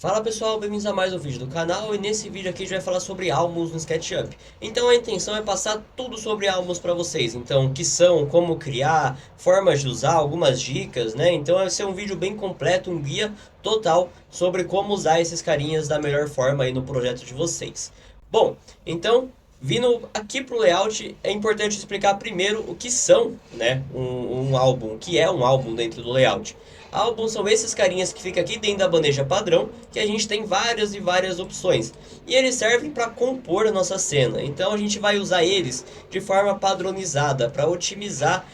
Fala pessoal, bem-vindos a mais um vídeo do canal e nesse vídeo aqui a gente vai falar sobre álbuns no SketchUp. Então a intenção é passar tudo sobre álbuns para vocês, então o que são, como criar, formas de usar, algumas dicas, né? Então vai ser um vídeo bem completo, um guia total sobre como usar esses carinhas da melhor forma aí no projeto de vocês. Bom, então vindo aqui para o layout, é importante explicar primeiro o que são, né, um álbum, o que é um álbum dentro do layout. Álbuns são esses carinhas que ficam aqui dentro da bandeja padrão, que a gente tem várias e várias opções. E eles servem para compor a nossa cena. Então a gente vai usar eles de forma padronizada, para otimizar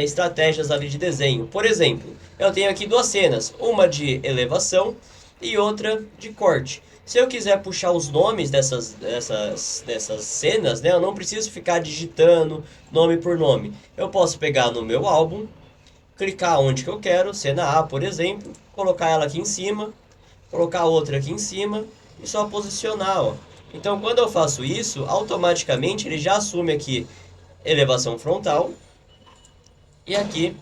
estratégias ali de desenho. Por exemplo, eu tenho aqui duas cenas, uma de elevação e outra de corte. Se eu quiser puxar os nomes dessas cenas, né, eu não preciso ficar digitando nome por nome. Eu posso pegar no meu álbum, clicar onde que eu quero, cena A, por exemplo, colocar ela aqui em cima, colocar outra aqui em cima e só posicionar, ó. Então, quando eu faço isso, automaticamente ele já assume aqui elevação frontal e aqui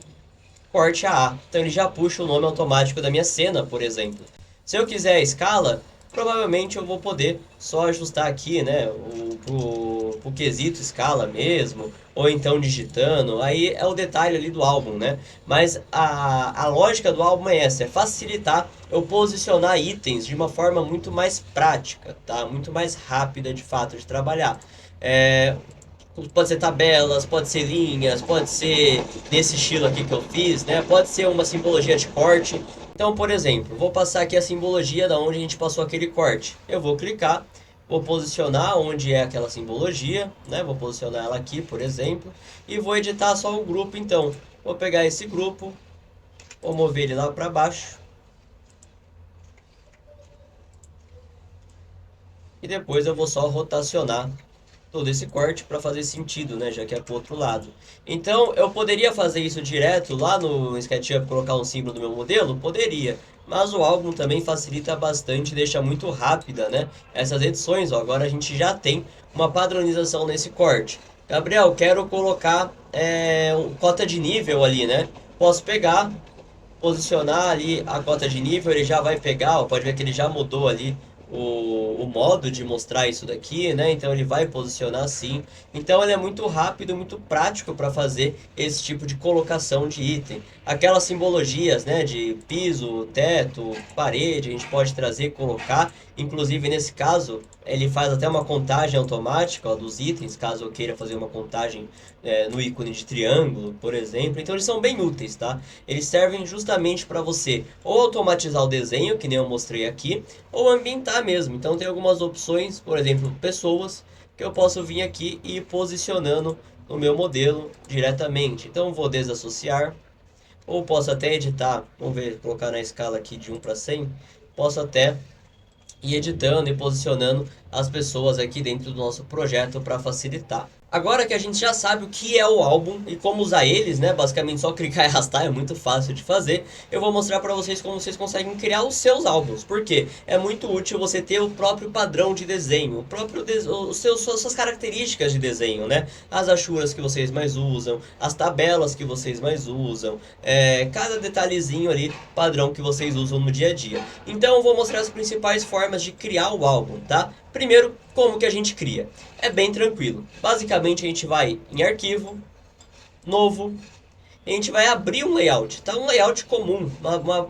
corte a. Então ele já puxa o nome automático da minha cena, por exemplo. Se eu quiser a escala, provavelmente eu vou poder só ajustar aqui, né, o quesito escala mesmo, ou então digitando, aí é o detalhe ali do álbum, né? Mas a lógica do álbum é essa, é facilitar eu posicionar itens de uma forma muito mais prática, tá? Muito mais rápida de fato de trabalhar. É, Pode ser tabelas, pode ser linhas, pode ser desse estilo aqui que eu fiz, né? Pode ser uma simbologia de corte. Então, por exemplo, vou passar aqui a simbologia da onde a gente passou aquele corte. Eu vou clicar, vou posicionar onde é aquela simbologia, né? Vou posicionar ela aqui, por exemplo, e vou editar só o grupo então. Vou pegar esse grupo, vou mover ele lá para baixo e depois eu vou só rotacionar todo esse corte para fazer sentido, né, já que é pro outro lado. Então, eu poderia fazer isso direto lá no SketchUp, colocar um símbolo do meu modelo? Poderia. Mas o álbum também facilita bastante, deixa muito rápida, né? Essas edições, ó, agora a gente já tem uma padronização nesse corte. Gabriel, quero colocar cota de nível ali, né? Posso pegar, posicionar ali a cota de nível, ele já vai pegar, ó, pode ver que ele já mudou ali o modo de mostrar isso daqui, né? Então ele vai posicionar assim. Então ele é muito rápido, muito prático para fazer esse tipo de colocação de item. Aquelas simbologias, né, de piso, teto, parede, a gente pode trazer, colocar. Inclusive nesse caso, ele faz até uma contagem automática, ó, dos itens, caso eu queira fazer uma contagem no ícone de triângulo, por exemplo. Então eles são bem úteis, tá? Eles servem justamente para você ou automatizar o desenho, que nem eu mostrei aqui, ou ambientar mesmo. Então tem algumas opções, por exemplo, pessoas, que eu posso vir aqui e ir posicionando no meu modelo diretamente. Então vou desassociar, ou posso até editar, vamos ver, colocar na escala aqui de 1 para 100, posso até ir editando e posicionando as pessoas aqui dentro do nosso projeto para facilitar. Agora que a gente já sabe o que é o álbum e como usar eles, né? Basicamente só clicar e arrastar, é muito fácil de fazer. Eu vou mostrar para vocês como vocês conseguem criar os seus álbuns. Porque é muito útil você ter o próprio padrão de desenho, o próprio suas características de desenho, né? As achuras que vocês mais usam, as tabelas que vocês mais usam, cada detalhezinho ali padrão que vocês usam no dia a dia. Então eu vou mostrar as principais formas de criar o álbum, tá? Primeiro, como que a gente cria? É bem tranquilo. Basicamente a gente vai em arquivo, novo, e a gente vai abrir um layout, tá? Um layout comum,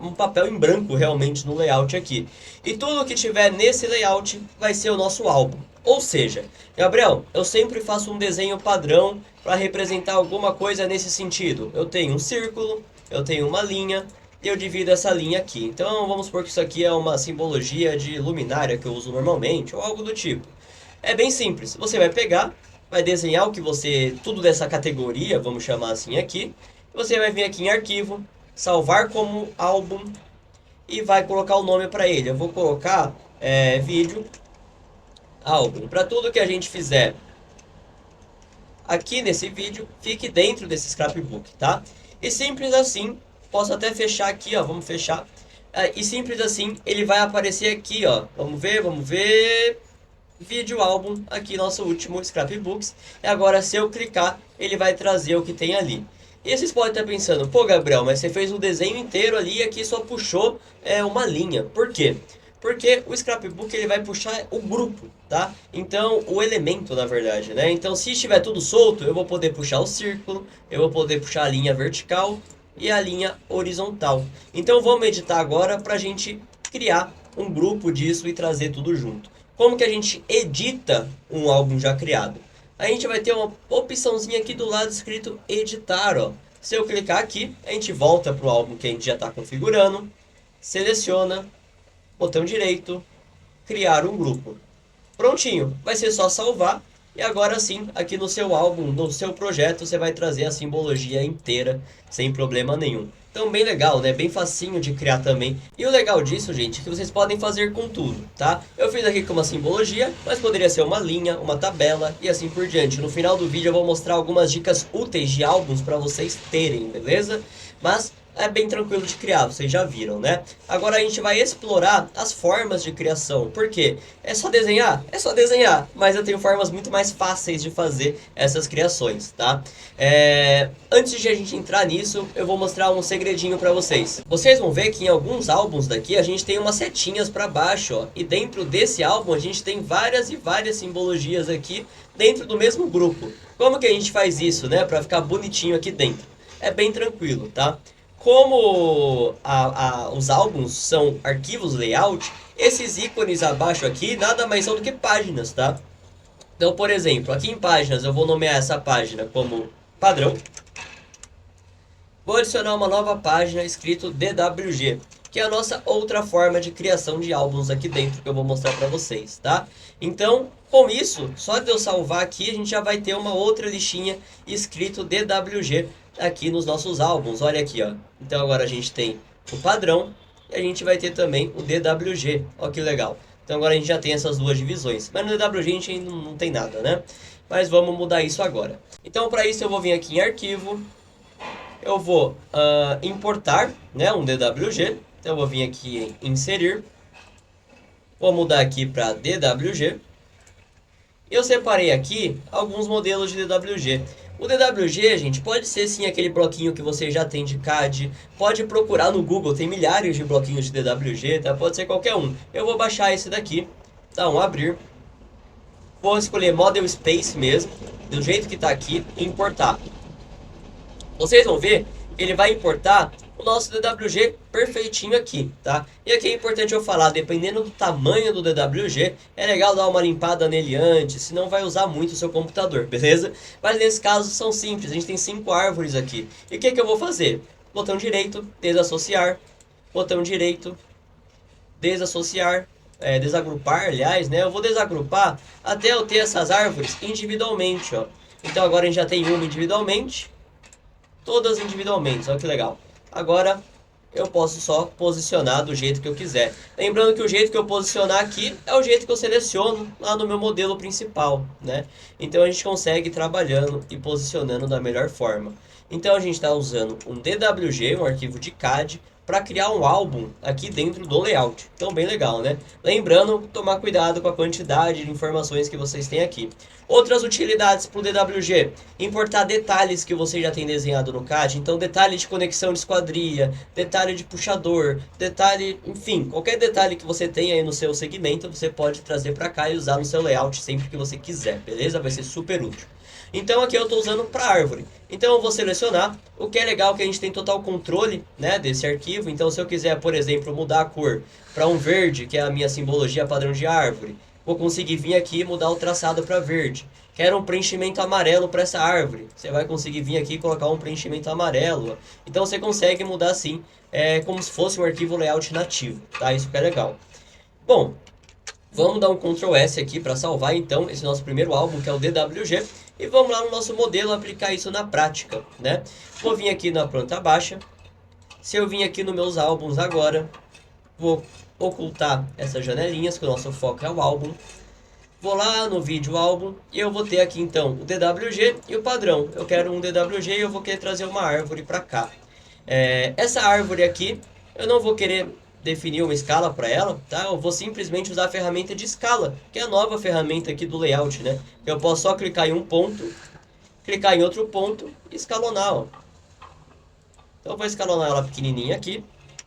um papel em branco realmente no layout aqui. E tudo que tiver nesse layout vai ser o nosso álbum. Ou seja, Gabriel, eu sempre faço um desenho padrão para representar alguma coisa nesse sentido. Eu tenho um círculo, eu tenho uma linha, e eu divido essa linha aqui. Então vamos supor que isso aqui é uma simbologia de luminária que eu uso normalmente, ou algo do tipo. É bem simples. Você vai pegar, vai desenhar o que você, tudo dessa categoria, vamos chamar assim aqui. Você vai vir aqui em arquivo, salvar como álbum e vai colocar o nome para ele. Eu vou colocar vídeo álbum. Para tudo que a gente fizer aqui nesse vídeo, fique dentro desse scrapbook, tá? E simples assim, posso até fechar aqui, ó, vamos fechar. E simples assim, ele vai aparecer aqui, ó. Vamos ver. Vídeo álbum, aqui nosso último scrapbooks. E agora se eu clicar, ele vai trazer o que tem ali. E vocês podem estar pensando, pô Gabriel, mas você fez um desenho inteiro ali e aqui só puxou uma linha. Por quê? Porque o scrapbook ele vai puxar o grupo, tá? Então, o elemento, na verdade, né? Então, se estiver tudo solto, eu vou poder puxar o círculo, eu vou poder puxar a linha vertical e a linha horizontal. Então, vamos editar agora para a gente criar um grupo disso e trazer tudo junto. Como que a gente edita um álbum já criado? A gente vai ter uma opçãozinha aqui do lado escrito editar, ó. Se eu clicar aqui, a gente volta para o álbum que a gente já está configurando, seleciona, botão direito, criar um grupo. Prontinho, vai ser só salvar e agora sim, aqui no seu álbum, no seu projeto, você vai trazer a simbologia inteira sem problema nenhum. Então, bem legal, né? Bem facinho de criar também. E o legal disso, gente, é que vocês podem fazer com tudo, tá? Eu fiz aqui com uma simbologia, mas poderia ser uma linha, uma tabela e assim por diante. No final do vídeo eu vou mostrar algumas dicas úteis de álbuns para vocês terem, beleza? Mas é bem tranquilo de criar, vocês já viram, né? Agora a gente vai explorar as formas de criação. Por quê? É só desenhar? É só desenhar, mas eu tenho formas muito mais fáceis de fazer essas criações, tá? Antes de a gente entrar nisso, eu vou mostrar um segredinho para vocês. Vocês vão ver que em alguns álbuns daqui a gente tem umas setinhas para baixo, ó, e dentro desse álbum a gente tem várias e várias simbologias aqui dentro do mesmo grupo. Como que a gente faz isso, né, para ficar bonitinho aqui dentro? É bem tranquilo, tá? Como os álbuns são arquivos layout, esses ícones abaixo aqui nada mais são do que páginas, tá? Então, por exemplo, aqui em páginas eu vou nomear essa página como padrão. Vou adicionar uma nova página escrito DWG, que é a nossa outra forma de criação de álbuns aqui dentro que eu vou mostrar para vocês, tá? Então, com isso, só de eu salvar aqui, a gente já vai ter uma outra listinha escrito DWG aqui nos nossos álbuns. Olha aqui, ó. Então agora a gente tem o padrão e a gente vai ter também o DWG. Olha que legal. Então agora a gente já tem essas duas divisões. Mas no DWG a gente ainda não tem nada, né? Mas vamos mudar isso agora. Então para isso eu vou vir aqui em arquivo. Eu vou importar, né, um DWG. Então eu vou vir aqui em inserir. Vou mudar aqui para DWG. Eu separei aqui alguns modelos de DWG. O DWG, gente, pode ser sim aquele bloquinho que você já tem de CAD. Pode procurar no Google, tem milhares de bloquinhos de DWG, tá? Pode ser qualquer um. Eu vou baixar esse daqui, dar um abrir. Vou escolher Model Space mesmo, do jeito que está aqui, e importar. Vocês vão ver, ele vai importar o nosso DWG perfeitinho aqui, tá? E aqui é importante eu falar, dependendo do tamanho do DWG, é legal dar uma limpada nele antes, senão vai usar muito o seu computador, beleza? Mas nesse caso são simples, a gente tem 5 árvores aqui. E o que eu vou fazer? Botão direito, desassociar, botão direito, desassociar, desagrupar, aliás, né? Eu vou desagrupar até eu ter essas árvores individualmente, ó. Então agora a gente já tem uma individualmente, todas individualmente, olha que legal. Agora eu posso só posicionar do jeito que eu quiser. Lembrando que o jeito que eu posicionar aqui é o jeito que eu seleciono lá no meu modelo principal, né? Então a gente consegue ir trabalhando e posicionando da melhor forma. Então a gente está usando um DWG, um arquivo de CAD, para criar um álbum aqui dentro do layout. Então bem legal, né? Lembrando, tomar cuidado com a quantidade de informações que vocês têm aqui. Outras utilidades para o DWG: importar detalhes que você já tem desenhado no CAD. Então detalhe de conexão de esquadria, detalhe de puxador, detalhe, enfim, qualquer detalhe que você tenha aí no seu segmento, você pode trazer para cá e usar no seu layout sempre que você quiser, beleza? Vai ser super útil. Então aqui eu estou usando para árvore. Então eu vou selecionar. O que é legal é que a gente tem total controle, né, desse arquivo. Então se eu quiser, por exemplo, mudar a cor para um verde, que é a minha simbologia padrão de árvore, vou conseguir vir aqui e mudar o traçado para verde. Quero um preenchimento amarelo para essa árvore. Você vai conseguir vir aqui e colocar um preenchimento amarelo. Então você consegue mudar assim, como se fosse um arquivo layout nativo, tá? Isso que é legal. Bom, vamos dar um Ctrl S aqui para salvar então esse nosso primeiro álbum, que é o DWG. E vamos lá no nosso modelo aplicar isso na prática, né? Vou vir aqui na planta baixa. Se eu vir aqui nos meus álbuns agora, vou ocultar essas janelinhas, que o nosso foco é o álbum. Vou lá no vídeo álbum e eu vou ter aqui então o DWG e o padrão. Eu quero um DWG e eu vou querer trazer uma árvore para cá. Essa árvore aqui, eu não vou querer definir uma escala para ela, tá? Eu vou simplesmente usar a ferramenta de escala, que é a nova ferramenta aqui do layout, né? Eu posso só clicar em um ponto, clicar em outro ponto e escalonar, ó. Então eu vou escalonar ela pequenininha aqui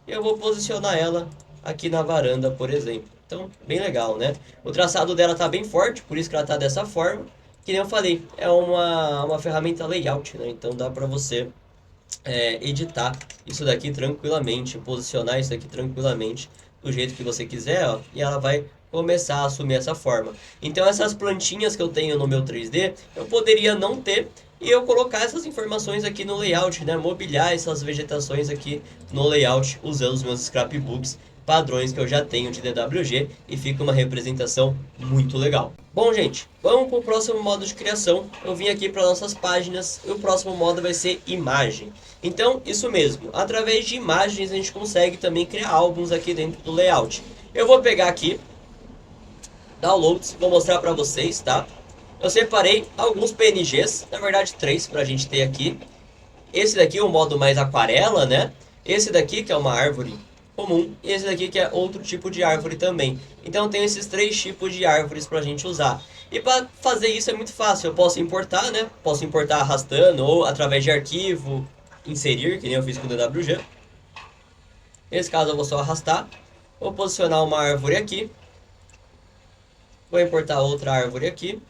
e eu vou posicionar ela aqui na varanda, por exemplo. Então, bem legal, né? O traçado dela tá bem forte, por isso que ela tá dessa forma. Que nem eu falei, é uma ferramenta layout, né? Então dá pra você editar isso daqui tranquilamente, posicionar isso daqui tranquilamente do jeito que você quiser, ó, e ela vai começar a assumir essa forma. Então essas plantinhas que eu tenho no meu 3D, eu poderia não ter e eu colocar essas informações aqui no layout, né? Mobiliar essas vegetações aqui no layout usando os meus scrapbooks padrões que eu já tenho de DWG e fica uma representação muito legal. Bom, gente, vamos para o próximo modo de criação. Eu vim aqui para nossas páginas e o próximo modo vai ser imagem. Então, isso mesmo, através de imagens a gente consegue também criar álbuns aqui dentro do layout. Eu vou pegar aqui, downloads, vou mostrar para vocês, tá? Eu separei alguns PNGs, na verdade 3 para a gente ter aqui. Esse daqui é o modo mais aquarela, né? Esse daqui que é uma árvore comum e esse daqui que é outro tipo de árvore também. Então tem esses 3 tipos de árvores para a gente usar. E para fazer isso é muito fácil, eu posso importar, né? Posso importar arrastando ou através de arquivo, inserir, que nem eu fiz com o DWG. Nesse caso eu vou só arrastar, vou posicionar uma árvore aqui, vou importar outra árvore aqui.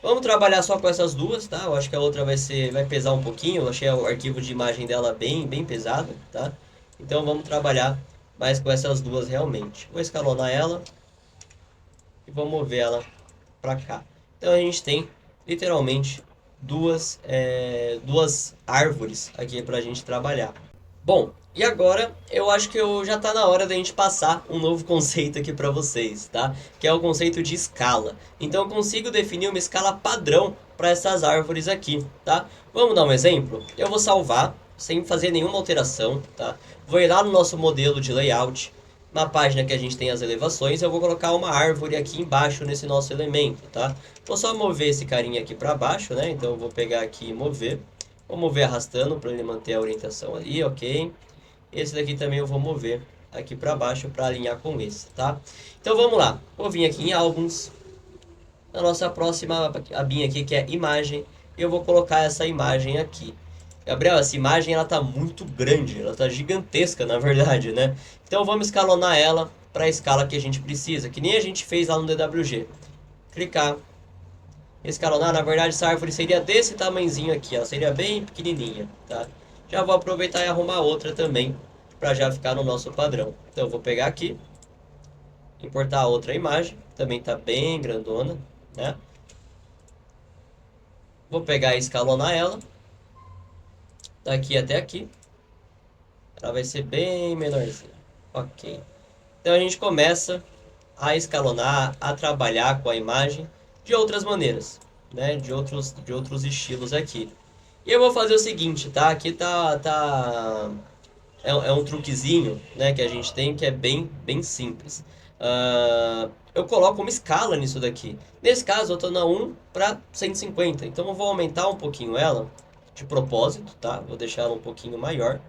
Vamos trabalhar só com essas duas, tá? Eu acho que a outra vai pesar um pouquinho. Eu achei o arquivo de imagem dela bem pesado, tá? Então vamos trabalhar mais com essas duas realmente. Vou escalonar ela e vou mover ela para cá. Então a gente tem literalmente duas árvores aqui para a gente trabalhar. Bom, e agora eu acho que já tá na hora da gente passar um novo conceito aqui para vocês, tá? Que é o conceito de escala. Então eu consigo definir uma escala padrão para essas árvores aqui, tá? Vamos dar um exemplo? Eu vou salvar sem fazer nenhuma alteração, tá? Vou ir lá no nosso modelo de layout, na página que a gente tem as elevações, eu vou colocar uma árvore aqui embaixo nesse nosso elemento, tá? Vou só mover esse carinha aqui para baixo, né? Então eu vou pegar aqui e mover. Vou mover arrastando para ele manter a orientação ali, ok? Esse daqui também eu vou mover aqui para baixo para alinhar com esse, tá? Então vamos lá. Vou vir aqui em álbuns. Na nossa próxima abinha aqui que é imagem. E eu vou colocar essa imagem aqui. Gabriel, essa imagem ela tá muito grande, ela tá gigantesca na verdade, né? Então vamos escalonar ela para a escala que a gente precisa, que nem a gente fez lá no DWG. Clicar, escalonar, na verdade essa árvore seria desse tamanhozinho aqui, ela seria bem pequenininha, tá? Já vou aproveitar e arrumar outra também, para já ficar no nosso padrão. Então eu vou pegar aqui, importar outra imagem, também tá bem grandona, né? Vou pegar e escalonar ela, daqui até aqui, ela vai ser bem menorzinha, ok. Então a gente começa a escalonar, a trabalhar com a imagem de outras maneiras, né? De outros estilos aqui. E eu vou fazer o seguinte, tá? Aqui é um truquezinho, né, que a gente tem que é bem simples. Eu coloco uma escala nisso daqui. Nesse caso, eu estou na 1 para 150. Então eu vou aumentar um pouquinho ela, de propósito, tá? Vou deixar ela um pouquinho maior.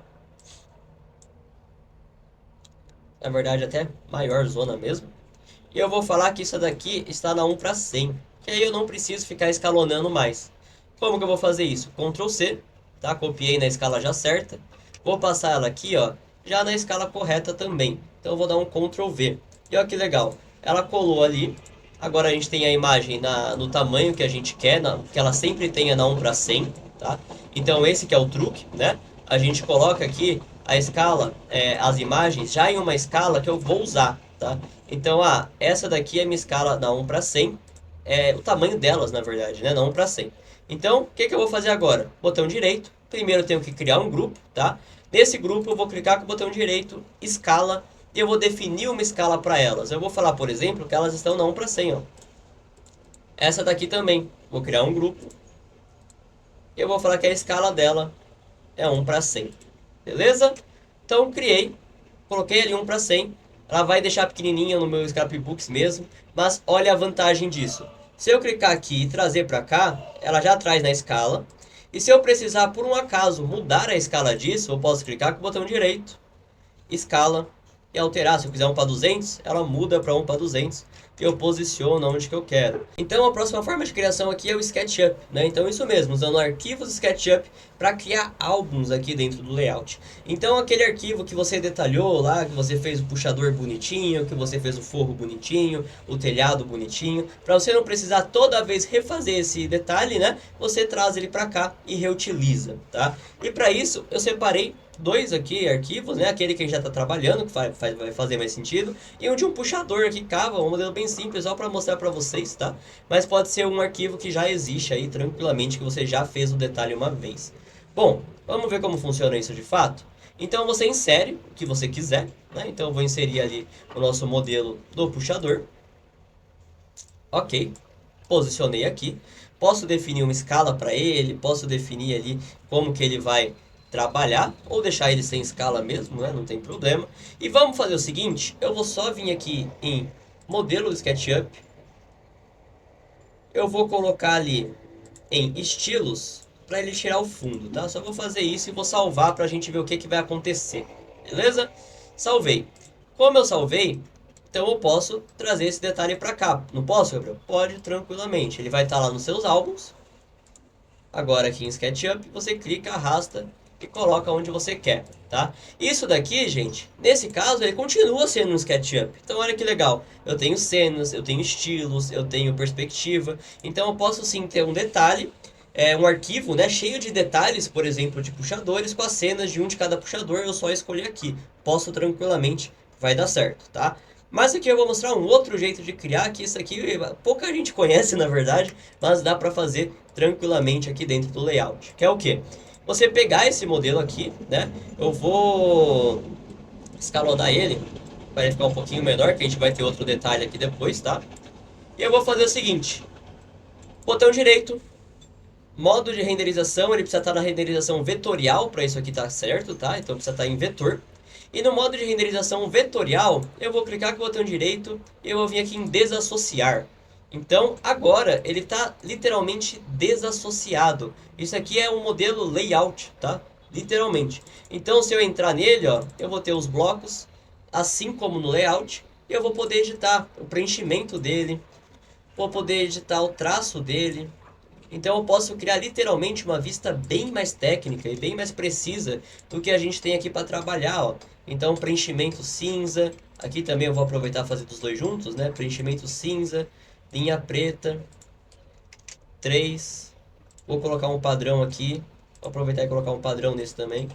Na verdade, até maior zona mesmo. E eu vou falar que isso daqui está na 1 para 100. Que aí eu não preciso ficar escalonando mais. Como que eu vou fazer isso? Ctrl C, tá? Copiei na escala já certa. Vou passar ela aqui, ó, já na escala correta também. Então eu vou dar um Ctrl V. E olha que legal. Ela colou ali. Agora a gente tem a imagem no tamanho que a gente quer, que ela sempre tenha na 1 para 100, tá? Então esse que é o truque, né? A gente coloca aqui a escala, as imagens já em uma escala que eu vou usar, tá? Então, essa daqui é minha escala da 1 para 100, o tamanho delas, na verdade, né? Da 1 para 100. Então, o que eu vou fazer agora? Botão direito, primeiro eu tenho que criar um grupo, tá? Nesse grupo eu vou clicar com o botão direito, escala, e eu vou definir uma escala para elas. Eu vou falar, por exemplo, que elas estão na 1 para 100, ó. Essa daqui também, vou criar um grupo, e eu vou falar que a escala dela é 1 para 100. Beleza? Então, criei, coloquei ali 1 para 100. Ela vai deixar pequenininha no meu scrapbooks mesmo, mas olha a vantagem disso. Se eu clicar aqui e trazer para cá, ela já traz na escala. E se eu precisar, por um acaso, mudar a escala disso, eu posso clicar com o botão direito, escala, e alterar. Se eu quiser um para 200, ela muda para um para 200 e eu posiciono onde que eu quero. Então a próxima forma de criação aqui é o SketchUp, né? Então isso mesmo, usando arquivos SketchUp para criar álbuns aqui dentro do layout. Então aquele arquivo que você detalhou lá, que você fez o puxador bonitinho, que você fez o forro bonitinho, o telhado bonitinho, para você não precisar toda vez refazer esse detalhe, né? Você traz ele para cá e reutiliza, tá? E para isso eu separei dois aqui arquivos, né? Aquele que a gente já está trabalhando, que vai fazer mais sentido, e um de um puxador aqui, Cava, um modelo bem simples, só para mostrar para vocês, tá? Mas pode ser um arquivo que já existe aí tranquilamente, que você já fez o detalhe uma vez. Bom, vamos ver como funciona isso de fato? Então você insere o que você quiser, né? Então eu vou inserir ali o nosso modelo do puxador. Ok, posicionei aqui. Posso definir uma escala para ele, posso definir ali como que ele vai trabalhar, ou deixar ele sem escala mesmo, né? Não tem problema. E vamos fazer o seguinte, eu vou só vir aqui em modelo do SketchUp, eu vou colocar ali em estilos para ele tirar o fundo, tá? Só vou fazer isso e vou salvar para a gente ver o que, que vai acontecer, beleza? Salvei. Como eu salvei, então eu posso trazer esse detalhe para cá. Não posso, Gabriel? Pode, tranquilamente. Ele vai estar lá nos seus álbuns. Agora aqui em SketchUp, você clica, arrasta e coloca onde você quer, tá? Isso daqui, gente, nesse caso, ele continua sendo um SketchUp. Então, olha que legal. Eu tenho cenas, eu tenho estilos, eu tenho perspectiva. Então, eu posso sim ter um detalhe, um arquivo, né, cheio de detalhes, por exemplo, de puxadores, com as cenas de um de cada puxador. Eu só escolher aqui. Posso tranquilamente, vai dar certo, tá? Mas aqui eu vou mostrar um outro jeito de criar, que isso aqui pouca gente conhece, na verdade, mas dá para fazer tranquilamente aqui dentro do layout. Que é o que? Você pegar esse modelo aqui, né? Eu vou escalonar ele para ele ficar um pouquinho menor, que a gente vai ter outro detalhe aqui depois, tá? E eu vou fazer o seguinte: botão direito, modo de renderização, ele precisa estar na renderização vetorial para isso aqui estar certo, tá? Então precisa estar em vetor. E no modo de renderização vetorial, eu vou clicar com o botão direito e eu vou vir aqui em desassociar. Então, agora ele está literalmente desassociado. Isso aqui é um modelo layout, tá? Literalmente. Então, se eu entrar nele, ó, eu vou ter os blocos, assim como no layout, e eu vou poder editar o preenchimento dele, vou poder editar o traço dele. Então eu posso criar literalmente uma vista bem mais técnica e bem mais precisa do que a gente tem aqui para trabalhar, ó. Então preenchimento cinza, aqui também eu vou aproveitar e fazer dos dois juntos, né? Preenchimento cinza, linha preta, 3. Vou colocar um padrão aqui, vou aproveitar e colocar um padrão nesse também.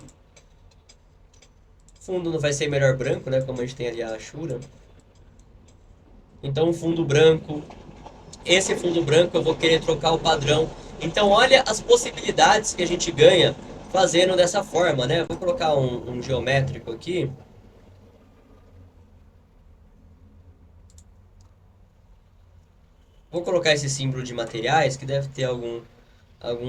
Fundo não vai ser melhor branco, né? Como a gente tem ali a Ashura. Então fundo branco, esse fundo branco eu vou querer trocar o padrão. Então olha as possibilidades que a gente ganha fazendo dessa forma, né? Vou colocar um geométrico aqui. Vou colocar esse símbolo de materiais que deve ter algum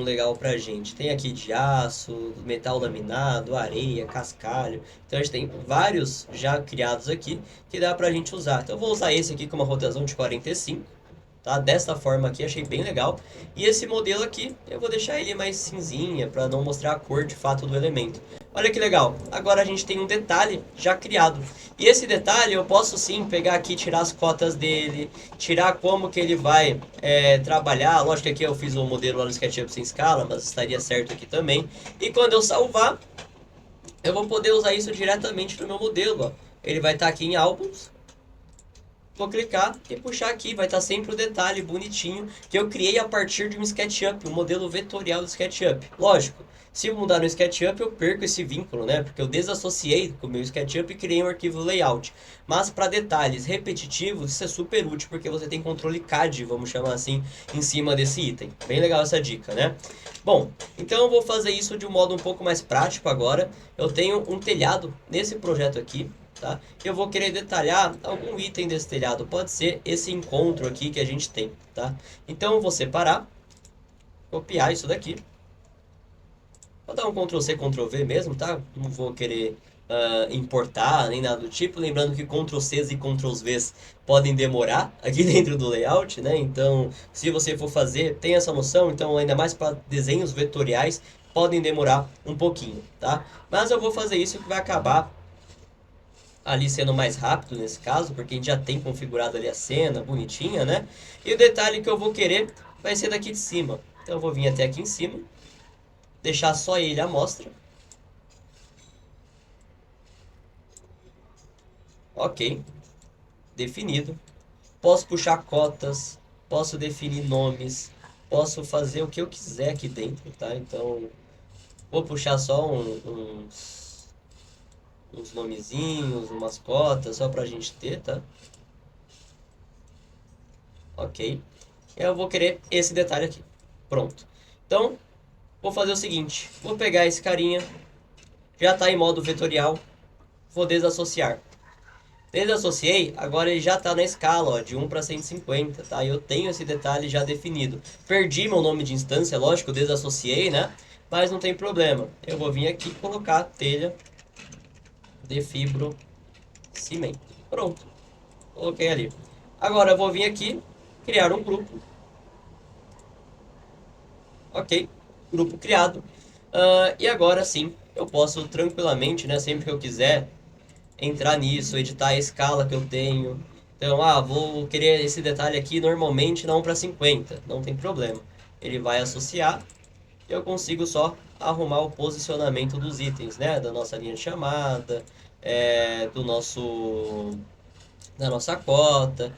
legal pra gente. Tem aqui de aço, metal laminado, areia, cascalho. Então a gente tem vários já criados aqui que dá pra gente usar. Então eu vou usar esse aqui com uma rotação de 45. Tá? Desta forma aqui, achei bem legal. E esse modelo aqui, eu vou deixar ele mais cinzinha, para não mostrar a cor de fato do elemento. Olha que legal, agora a gente tem um detalhe já criado. E esse detalhe eu posso sim pegar aqui, tirar as cotas dele, tirar como que ele vai trabalhar. Lógico que aqui eu fiz o modelo lá no SketchUp sem escala, mas estaria certo aqui também. E quando eu salvar, eu vou poder usar isso diretamente no meu modelo. Ó. Ele vai estar aqui em álbuns. Vou clicar e puxar aqui, vai estar sempre o detalhe bonitinho que eu criei a partir de um SketchUp, um modelo vetorial do SketchUp. Lógico, se eu mudar no SketchUp eu perco esse vínculo, né? Porque eu desassociei com o meu SketchUp e criei um arquivo layout. Mas para detalhes repetitivos isso é super útil porque você tem controle CAD, vamos chamar assim, em cima desse item. Bem legal essa dica, né? Bom, então eu vou fazer isso de um modo um pouco mais prático agora. Eu tenho um telhado nesse projeto aqui. Tá? Eu vou querer detalhar algum item desse telhado, pode ser esse encontro aqui que a gente tem, tá? Então eu vou separar, copiar isso daqui, vou dar um Ctrl C, Ctrl V mesmo, tá? Não vou querer importar nem nada do tipo, lembrando que Ctrl Cs e Ctrl Vs podem demorar aqui dentro do layout, né? Então, se você for fazer, tem essa noção, então ainda mais para desenhos vetoriais, podem demorar um pouquinho, tá? Mas eu vou fazer isso que vai acabar ali sendo mais rápido nesse caso, porque a gente já tem configurado ali a cena bonitinha, né? E o detalhe que eu vou querer vai ser daqui de cima. Então eu vou vir até aqui em cima, deixar só ele à mostra. Ok, definido. Posso puxar cotas, posso definir nomes, posso fazer o que eu quiser aqui dentro, tá? Então, vou puxar só uns nomezinhos, umas cotas, só pra gente ter, tá? Ok. Eu vou querer esse detalhe aqui. Pronto. Então, vou fazer o seguinte. Vou pegar esse carinha. Já está em modo vetorial. Vou desassociar. Desassociei, agora ele já está na escala, ó, de 1 para 150, tá? Eu tenho esse detalhe já definido. Perdi meu nome de instância, lógico, eu desassociei, né? Mas não tem problema. Eu vou vir aqui e colocar telha de fibro cimento. Pronto. Coloquei ali. Agora eu vou vir aqui, criar um grupo. Ok, grupo criado. E agora sim, eu posso tranquilamente, né, sempre que eu quiser, entrar nisso, editar a escala que eu tenho. Então, vou querer esse detalhe aqui normalmente não para 50, não tem problema. Ele vai associar e eu consigo só arrumar o posicionamento dos itens, né, da nossa linha de chamada, do da nossa cota,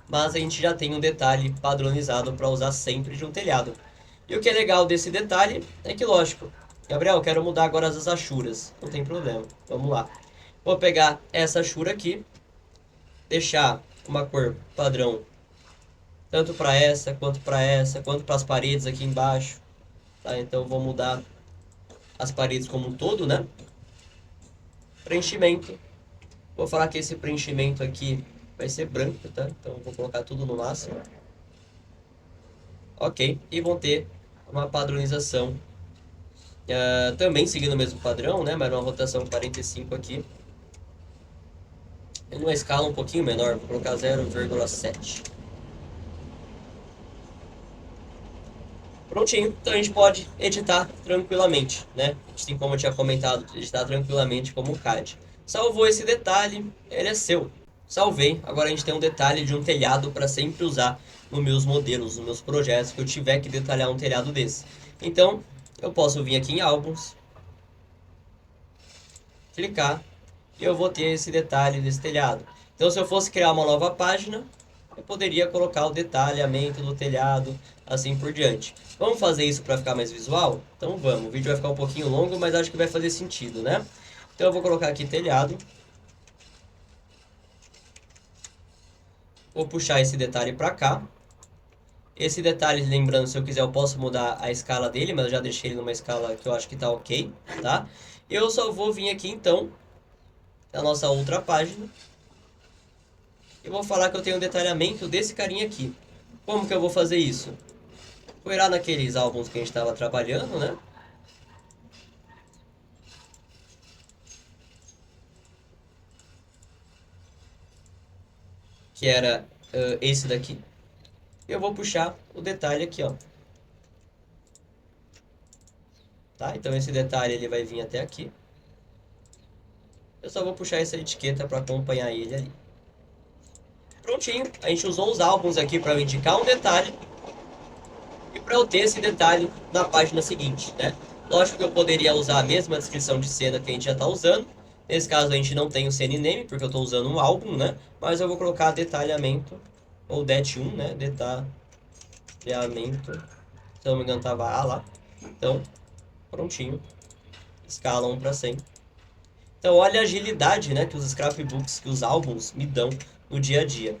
mas a gente já tem um detalhe padronizado para usar sempre de um telhado. E o que é legal desse detalhe é que, lógico, Gabriel, eu quero mudar agora as achuras. Não tem problema, vamos lá. Vou pegar essa achura aqui, deixar uma cor padrão tanto para essa, quanto para as paredes aqui embaixo. Tá? Então vou mudar as paredes como um todo, né? Preenchimento. Vou falar que esse preenchimento aqui vai ser branco, tá? Então vou colocar tudo no máximo. Ok, e vão ter uma padronização também seguindo o mesmo padrão, né? Mas uma rotação 45 aqui. Em uma escala um pouquinho menor, vou colocar 0,7. Prontinho, então a gente pode editar tranquilamente, né? Assim como eu tinha comentado, editar tranquilamente como o CAD. Salvou esse detalhe, ele é seu. Salvei, agora a gente tem um detalhe de um telhado para sempre usar nos meus modelos, nos meus projetos, que eu tiver que detalhar um telhado desse. Então, eu posso vir aqui em álbuns, clicar, e eu vou ter esse detalhe desse telhado. Então, se eu fosse criar uma nova página, eu poderia colocar o detalhamento do telhado, assim por diante. Vamos fazer isso para ficar mais visual? Então vamos, o vídeo vai ficar um pouquinho longo, mas acho que vai fazer sentido, né? Então eu vou colocar aqui telhado. Vou puxar esse detalhe para cá. Esse detalhe, lembrando, se eu quiser eu posso mudar a escala dele, mas eu já deixei ele numa escala que eu acho que tá ok, tá? Eu só vou vir aqui então, na nossa outra página, e vou falar que eu tenho um detalhamento desse carinha aqui. Como que eu vou fazer isso? Vou ir lá naqueles álbuns que a gente estava trabalhando, né? Que era esse daqui. Eu vou puxar o detalhe aqui, ó. Tá? Então esse detalhe ele vai vir até aqui. Eu só vou puxar essa etiqueta para acompanhar ele ali. Prontinho. A gente usou os álbuns aqui para indicar um detalhe e para eu ter esse detalhe na página seguinte, né? Lógico que eu poderia usar a mesma descrição de cena que a gente já está usando. Nesse caso a gente não tem o CNName, porque eu estou usando um álbum, né? Mas eu vou colocar detalhamento, ou det1, né? Detalhamento. Se eu não me engano tava A lá. Então, prontinho. Escala 1 para 100. Então, olha a agilidade, né, que os scrapbooks, que os álbuns me dão no dia a dia,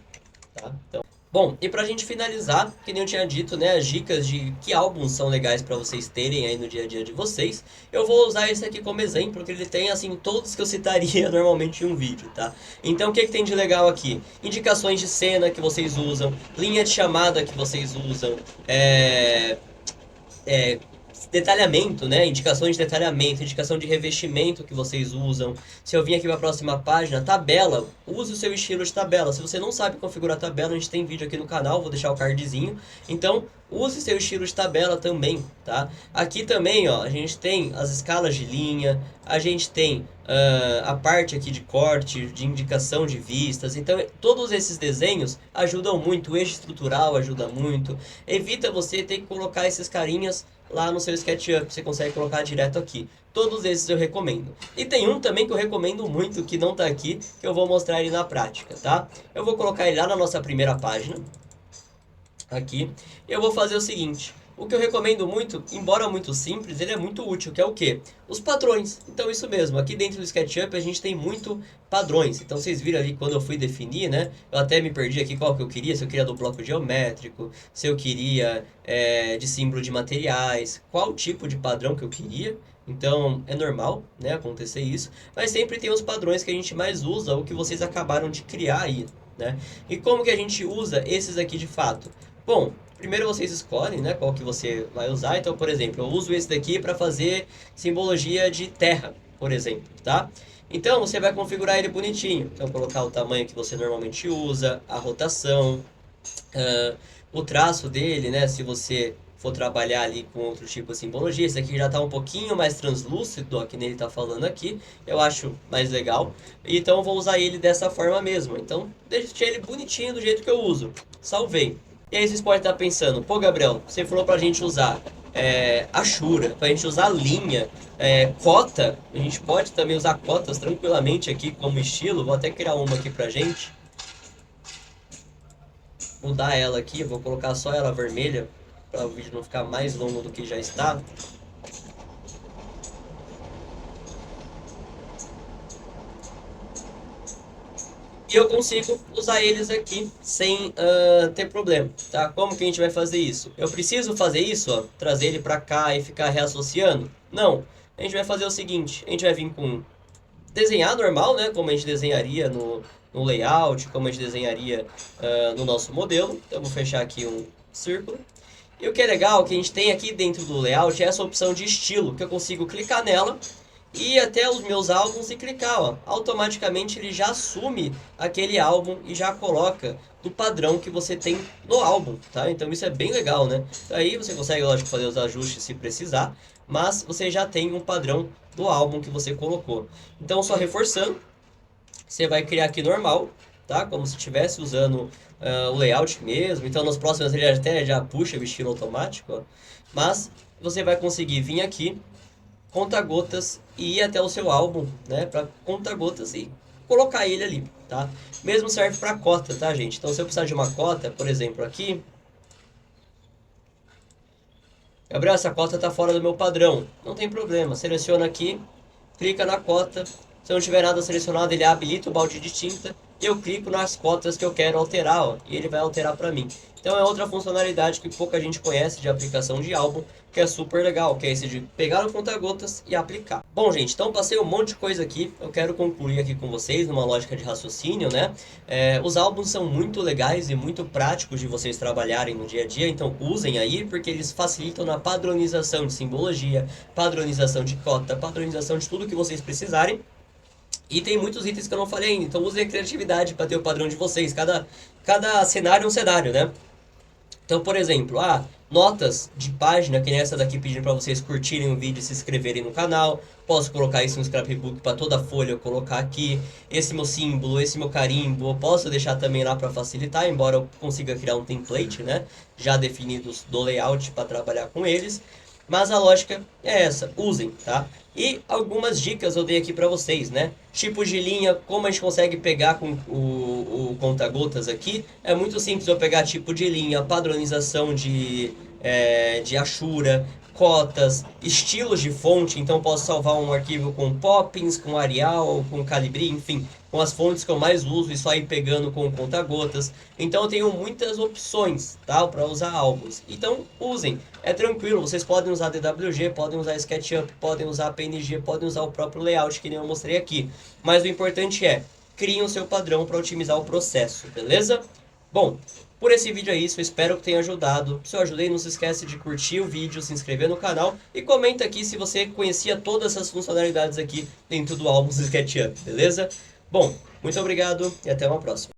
tá? Então, bom, e pra gente finalizar, que nem eu tinha dito, né, as dicas de que álbuns são legais para vocês terem aí no dia a dia de vocês, eu vou usar esse aqui como exemplo, porque ele tem, assim, todos que eu citaria normalmente em um vídeo, tá? Então, o que que tem de legal aqui? Indicações de cena que vocês usam, linha de chamada que vocês usam, é, detalhamento, né? Indicações de detalhamento, indicação de revestimento que vocês usam. Se eu vim aqui para a próxima página, tabela, use o seu estilo de tabela. Se você não sabe configurar tabela, a gente tem vídeo aqui no canal, vou deixar o cardzinho. Então, use seu estilo de tabela também, tá? Aqui também, ó, a gente tem as escalas de linha, a gente tem a parte aqui de corte, de indicação de vistas. Então, todos esses desenhos ajudam muito, o eixo estrutural ajuda muito. Evita você ter que colocar esses carinhas lá no seu SketchUp, você consegue colocar direto aqui. Todos esses eu recomendo. E tem um também que eu recomendo muito, que não tá aqui, que eu vou mostrar ele na prática, tá? Eu vou colocar ele lá na nossa primeira página, aqui. Eu vou fazer o seguinte, o que eu recomendo muito, embora muito simples, ele é muito útil, que é o quê? Os padrões. Então isso mesmo, aqui dentro do SketchUp a gente tem muito padrões. Então vocês viram ali quando eu fui definir, né? Eu até me perdi aqui qual que eu queria, se eu queria do bloco geométrico, se eu queria de símbolo de materiais, qual tipo de padrão que eu queria. Então é normal, né, acontecer isso, mas sempre tem os padrões que a gente mais usa, ou que vocês acabaram de criar aí, né? E como que a gente usa esses aqui de fato? Bom, primeiro vocês escolhem, né, qual que você vai usar. Então, por exemplo, eu uso esse daqui para fazer simbologia de terra, por exemplo, tá? Então, você vai configurar ele bonitinho. Então, colocar o tamanho que você normalmente usa, a rotação, ah, o traço dele, né, se você for trabalhar ali com outro tipo de simbologia. Esse aqui já está um pouquinho mais translúcido, ó, que nem ele está falando aqui. Eu acho mais legal. Então, eu vou usar ele dessa forma mesmo. Então, deixei ele bonitinho do jeito que eu uso. Salvei. E aí vocês podem estar pensando, pô, Gabriel, você falou pra gente usar Ashura, pra gente usar linha, cota, a gente pode também usar cotas tranquilamente aqui como estilo, vou até criar uma aqui pra gente, mudar ela aqui, vou colocar só ela vermelha, para o vídeo não ficar mais longo do que já está. E eu consigo usar eles aqui sem ter problema, tá? Como que a gente vai fazer isso? Eu preciso fazer isso, ó, trazer ele para cá e ficar reassociando? Não. A gente vai fazer o seguinte, a gente vai vir com desenhar normal, né? Como a gente desenharia no layout, como a gente desenharia no nosso modelo. Então, eu vou fechar aqui um círculo. E o que é legal, que a gente tem aqui dentro do layout, é essa opção de estilo, que eu consigo clicar nela e ir até os meus álbuns e clicar, ó. Automaticamente ele já assume aquele álbum e já coloca do padrão que você tem no álbum, tá? Então isso é bem legal, né? Aí você consegue, lógico, fazer os ajustes se precisar, mas você já tem um padrão do álbum que você colocou. Então, só reforçando, você vai criar aqui normal, tá? Como se estivesse usando o layout mesmo. Então, nas próximas ele até já puxa o estilo automático, ó. Mas você vai conseguir vir aqui, conta-gotas, e ir até o seu álbum, né? Para conta-gotas e colocar ele ali, tá? Mesmo serve para cota, tá, gente? Então, se eu precisar de uma cota, por exemplo, aqui, Gabriel, essa cota está fora do meu padrão. Não tem problema, seleciona aqui, clica na cota. Se não tiver nada selecionado, ele habilita o balde de tinta. E eu clico nas cotas que eu quero alterar, ó, e ele vai alterar para mim. Então é outra funcionalidade que pouca gente conhece de aplicação de álbum, que é super legal, que é esse de pegar o conta-gotas e aplicar. Bom, gente, então passei um monte de coisa aqui. Eu quero concluir aqui com vocês numa lógica de raciocínio, né? Os álbuns são muito legais e muito práticos de vocês trabalharem no dia a dia, então usem aí, porque eles facilitam na padronização de simbologia, padronização de cota, padronização de tudo que vocês precisarem. E tem muitos itens que eu não falei ainda, então usem a criatividade para ter o padrão de vocês. Cada cenário é um cenário, né? Então, por exemplo, notas de página, que nem essa daqui pedindo para vocês curtirem o vídeo e se inscreverem no canal. Posso colocar isso no scrapbook para toda a folha eu colocar aqui. Esse meu símbolo, esse meu carimbo, eu posso deixar também lá para facilitar, embora eu consiga criar um template, né? Já definidos do layout para trabalhar com eles. Mas a lógica é essa, usem, tá? E algumas dicas eu dei aqui para vocês, né? Tipos de linha, como a gente consegue pegar com o conta-gotas aqui. É muito simples eu pegar tipo de linha, padronização de Ashura, cotas, estilos de fonte. Então posso salvar um arquivo com Poppins, com Arial, com Calibri, enfim, com as fontes que eu mais uso e só ir pegando com conta-gotas. Então eu tenho muitas opções, tá, para usar álbuns. Então usem, é tranquilo. Vocês podem usar DWG, podem usar SketchUp, podem usar PNG, podem usar o próprio layout que nem eu mostrei aqui. Mas o importante é, criem o seu padrão para otimizar o processo, beleza? Bom, por esse vídeo é isso, eu espero que tenha ajudado. Se eu ajudei, não se esquece de curtir o vídeo, se inscrever no canal e comenta aqui se você conhecia todas essas funcionalidades aqui dentro do álbum SketchUp, beleza? Bom, muito obrigado e até uma próxima.